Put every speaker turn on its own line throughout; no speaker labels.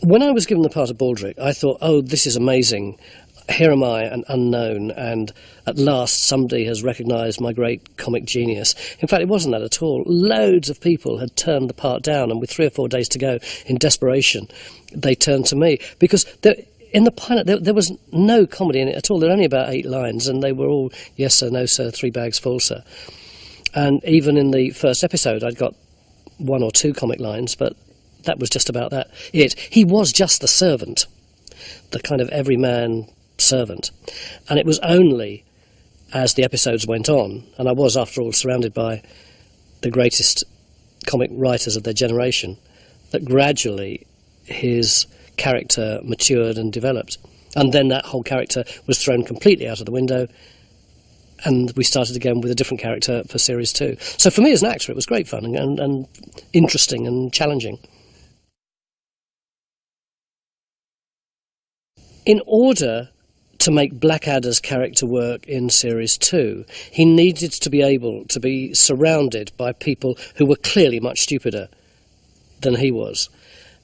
When I was given the part of Baldric, I thought, oh, this is amazing. Here am I, an unknown, and at last somebody has recognised my great comic genius. In fact, it wasn't that at all. Loads of people had turned the part down, and with 3 or 4 days to go, in desperation, they turned to me. Because in the pilot, there was no comedy in it at all. There were only about 8 lines, and they were all, yes sir, no sir, 3 bags full, sir. And even in the first episode, I'd got 1 or 2 comic lines, but that was just about that. He was just the servant, the kind of everyman servant. And it was only as the episodes went on, and I was, after all, surrounded by the greatest comic writers of their generation, that gradually his character matured and developed. And then that whole character was thrown completely out of the window, and we started again with a different character for Series 2. So for me as an actor, it was great fun and interesting and challenging. In order to make Blackadder's character work in Series 2, he needed to be able to be surrounded by people who were clearly much stupider than he was.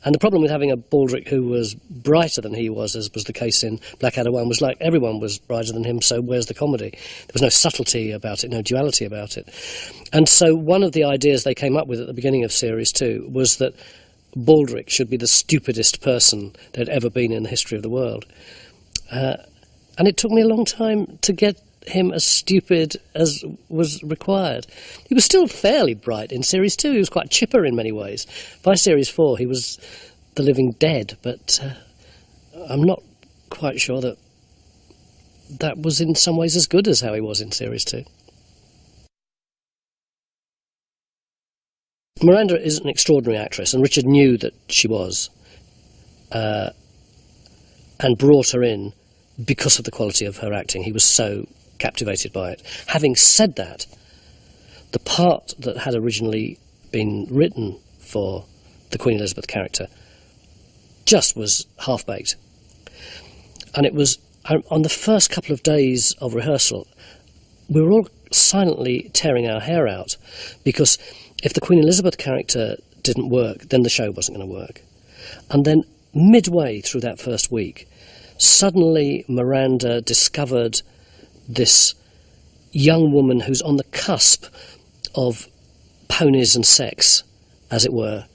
And the problem with having a Baldric who was brighter than he was, as was the case in Blackadder 1, was like everyone was brighter than him, so where's the comedy? There was no subtlety about it, no duality about it. And so one of the ideas they came up with at the beginning of Series 2 was that Baldric should be the stupidest person there'd ever been in the history of the world. And it took me a long time to get him as stupid as was required. He was still fairly bright in Series 2. He was quite chipper in many ways. By Series 4, he was the living dead, but I'm not quite sure that that was in some ways as good as how he was in Series 2. Miranda is an extraordinary actress, and Richard knew that she was, and brought her in because of the quality of her acting. He was so captivated by it. Having said that, the part that had originally been written for the Queen Elizabeth character just was half-baked. And it was, on the first couple of days of rehearsal, we were all silently tearing our hair out, because if the Queen Elizabeth character didn't work, then the show wasn't going to work. And then midway through that first week, suddenly Miranda discovered this young woman who's on the cusp of ponies and sex, as it were,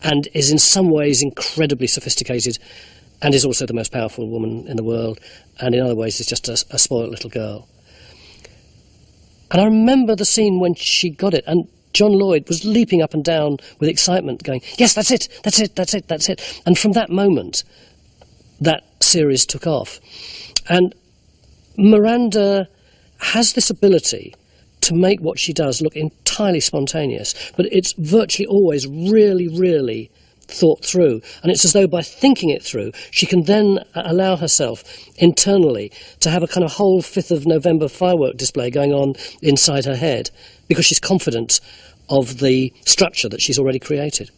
and is in some ways incredibly sophisticated, and is also the most powerful woman in the world, and in other ways is just a spoiled little girl. And I remember the scene when she got it, and John Lloyd was leaping up and down with excitement, going, yes, that's it, that's it, that's it, that's it. And from that moment, that series took off. And Miranda has this ability to make what she does look entirely spontaneous, but it's virtually always really, really thought through. And it's as though by thinking it through, she can then allow herself internally to have a kind of whole 5th of November firework display going on inside her head, because she's confident of the structure that she's already created.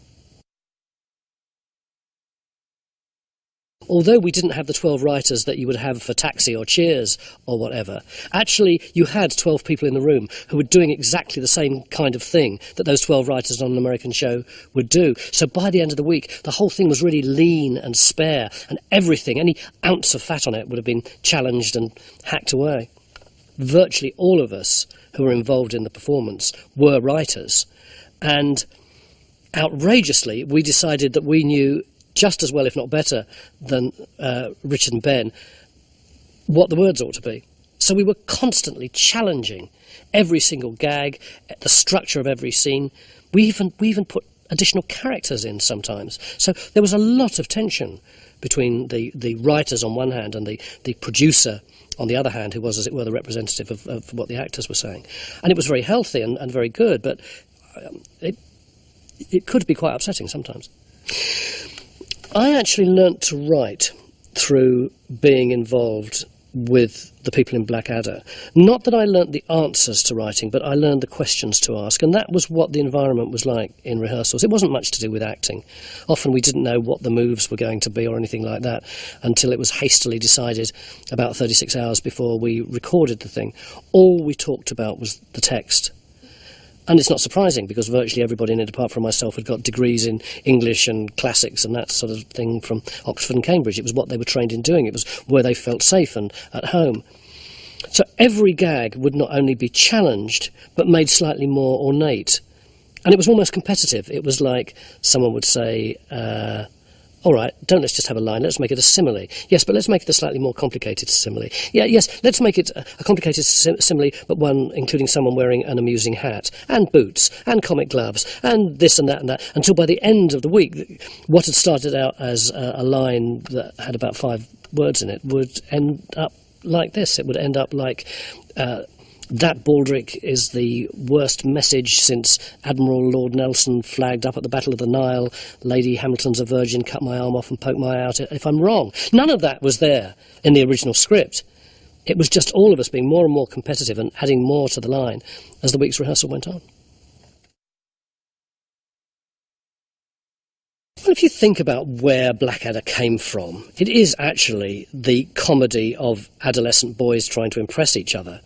Although we didn't have the 12 writers that you would have for Taxi or Cheers or whatever, actually you had 12 people in the room who were doing exactly the same kind of thing that those 12 writers on an American show would do. So by the end of the week, the whole thing was really lean and spare, and everything, any ounce of fat on it, would have been challenged and hacked away. Virtually all of us who were involved in the performance were writers, and outrageously we decided that we knew just as well, if not better, than Richard and Ben, what the words ought to be. So we were constantly challenging every single gag, the structure of every scene. We even put additional characters in sometimes. So there was a lot of tension between the writers on one hand and the producer on the other hand, who was, as it were, the representative of what the actors were saying. And it was very healthy and very good, but it could be quite upsetting sometimes. I actually learnt to write through being involved with the people in Blackadder. Not that I learnt the answers to writing, but I learned the questions to ask, and that was what the environment was like in rehearsals. It wasn't much to do with acting. Often we didn't know what the moves were going to be or anything like that until it was hastily decided about 36 hours before we recorded the thing. All we talked about was the text. And it's not surprising, because virtually everybody in it, apart from myself, had got degrees in English and classics and that sort of thing from Oxford and Cambridge. It was what they were trained in doing. It was where they felt safe and at home. So every gag would not only be challenged, but made slightly more ornate. And it was almost competitive. It was like someone would say, all right, let's just have a line, let's make it a simile. Yes, but let's make it a slightly more complicated simile. Yeah, yes, let's make it a complicated simile, but one including someone wearing an amusing hat, and boots, and comic gloves, and this and that, until by the end of the week, what had started out as a line that had about 5 words in it would end up like this. It would end up like... that Baldric is the worst message since Admiral Lord Nelson flagged up at the Battle of the Nile. Lady Hamilton's a virgin, cut my arm off and poke my eye out if I'm wrong. None of that was there in the original script. It was just all of us being more and more competitive and adding more to the line as the week's rehearsal went on. Well, if you think about where Blackadder came from, it is actually the comedy of adolescent boys trying to impress each other.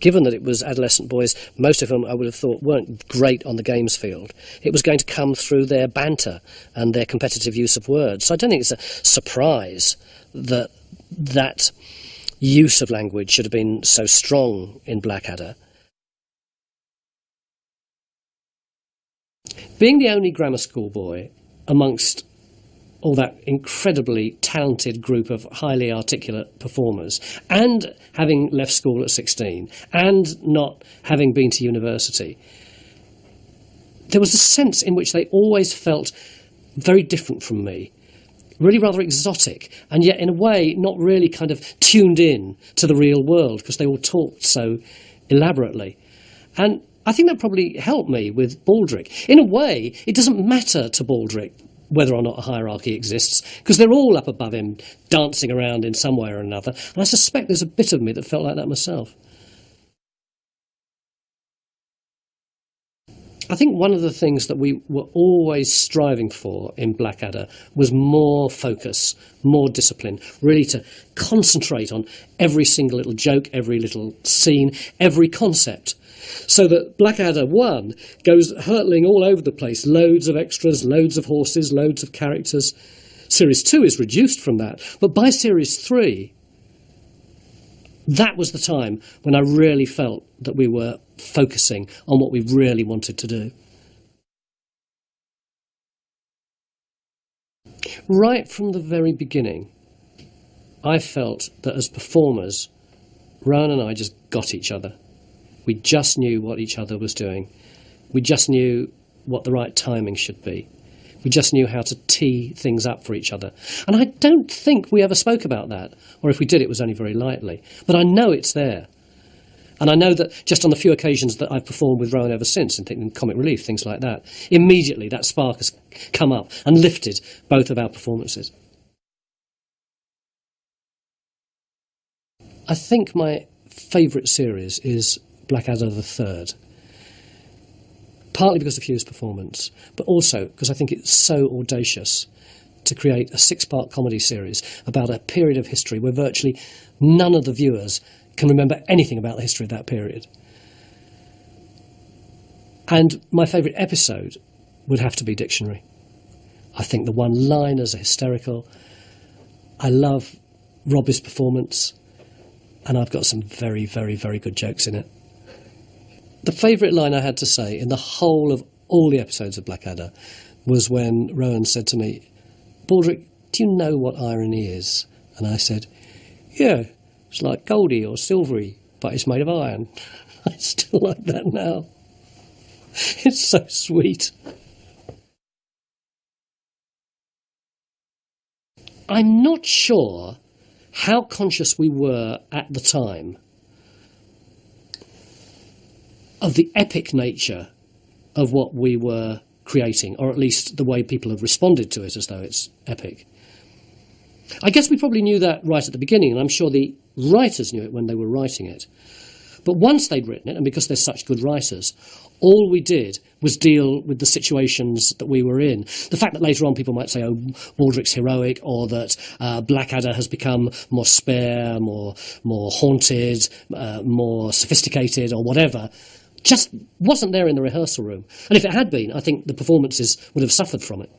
Given that it was adolescent boys, most of whom I would have thought weren't great on the games field, it was going to come through their banter and their competitive use of words. So I don't think it's a surprise that that use of language should have been so strong in Blackadder. Being the only grammar school boy amongst all that incredibly talented group of highly articulate performers, and having left school at 16, and not having been to university, there was a sense in which they always felt very different from me, really rather exotic, and yet in a way not really kind of tuned in to the real world, because they all talked so elaborately. And I think that probably helped me with Baldric. In a way, it doesn't matter to Baldric whether or not a hierarchy exists, because they're all up above him, dancing around in some way or another, and I suspect there's a bit of me that felt like that myself. I think one of the things that we were always striving for in Blackadder was more focus, more discipline, really to concentrate on every single little joke, every little scene, every concept, so that Blackadder 1 goes hurtling all over the place, loads of extras, loads of horses, loads of characters. Series 2 is reduced from that, but by Series 3, that was the time when I really felt that we were focusing on what we really wanted to do. Right from the very beginning, I felt that as performers, Rowan and I just got each other. We just knew what each other was doing. We just knew what the right timing should be. We just knew how to tee things up for each other. And I don't think we ever spoke about that, or if we did, it was only very lightly. But I know it's there. And I know that just on the few occasions that I've performed with Rowan ever since, in Comic Relief, things like that, immediately that spark has come up and lifted both of our performances. I think my favourite series is Blackadder the Third. Partly because of Hugh's performance, but also because I think it's so audacious to create a 6-part comedy series about a period of history where virtually none of the viewers can remember anything about the history of that period. And my favourite episode would have to be Dictionary. I think the one-liners are hysterical. I love Robbie's performance, and I've got some very, very, very good jokes in it. The favourite line I had to say in the whole of all the episodes of Blackadder was when Rowan said to me, "Baldric, do you know what irony is?" And I said, "Yeah, it's like goldy or silvery, but it's made of iron." I still like that now. It's so sweet. I'm not sure how conscious we were at the time of the epic nature of what we were creating, or at least the way people have responded to it as though it's epic. I guess we probably knew that right at the beginning, and I'm sure the writers knew it when they were writing it. But once they'd written it, and because they're such good writers, all we did was deal with the situations that we were in. The fact that later on people might say, oh, Baldric's heroic, or that Blackadder has become more spare, more haunted, more sophisticated, or whatever, just wasn't there in the rehearsal room. And if it had been, I think the performances would have suffered from it.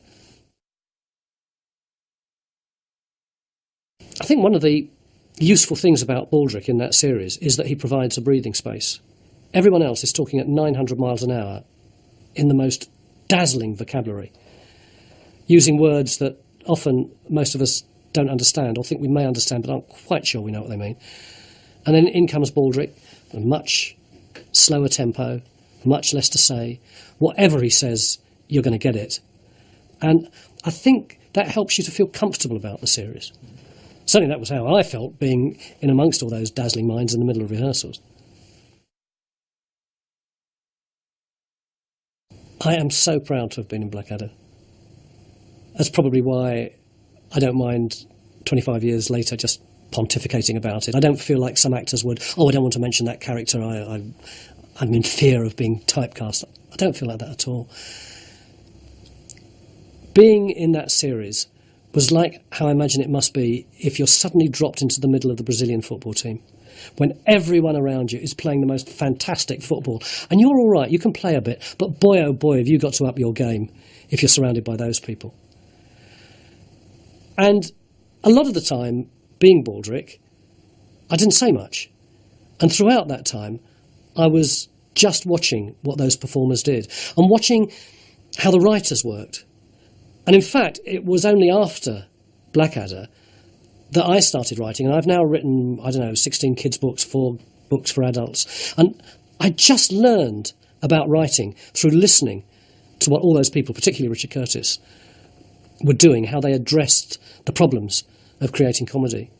I think one of the useful things about Baldrick in that series is that he provides a breathing space. Everyone else is talking at 900 miles an hour in the most dazzling vocabulary, using words that often most of us don't understand or think we may understand but aren't quite sure we know what they mean. And then in comes Baldrick, a much slower tempo, much less to say. Whatever he says, you're going to get it. And I think that helps you to feel comfortable about the series. Certainly that was how I felt, being in amongst all those dazzling minds in the middle of rehearsals. I am so proud to have been in Blackadder. That's probably why I don't mind 25 years later just pontificating about it. I don't feel like some actors would, I don't want to mention that character, I'm in fear of being typecast. I don't feel like that at all. Being in that series was like how I imagine it must be if you're suddenly dropped into the middle of the Brazilian football team, when everyone around you is playing the most fantastic football, and you're all right, you can play a bit, but boy oh boy have you got to up your game if you're surrounded by those people. And a lot of the time, being Baldrick, I didn't say much. And throughout that time, I was just watching what those performers did and watching how the writers worked. And in fact, it was only after Blackadder that I started writing. And I've now written, 16 kids' books, 4 books for adults. And I just learned about writing through listening to what all those people, particularly Richard Curtis, were doing, how they addressed the problems of creating comedy.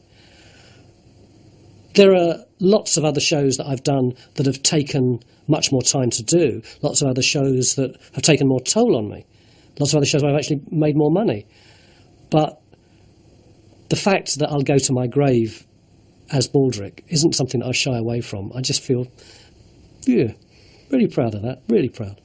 There are lots of other shows that I've done that have taken much more time to do, lots of other shows that have taken more toll on me, lots of other shows where I've actually made more money. But the fact that I'll go to my grave as Baldrick isn't something that I shy away from. I just feel, really proud of that, really proud.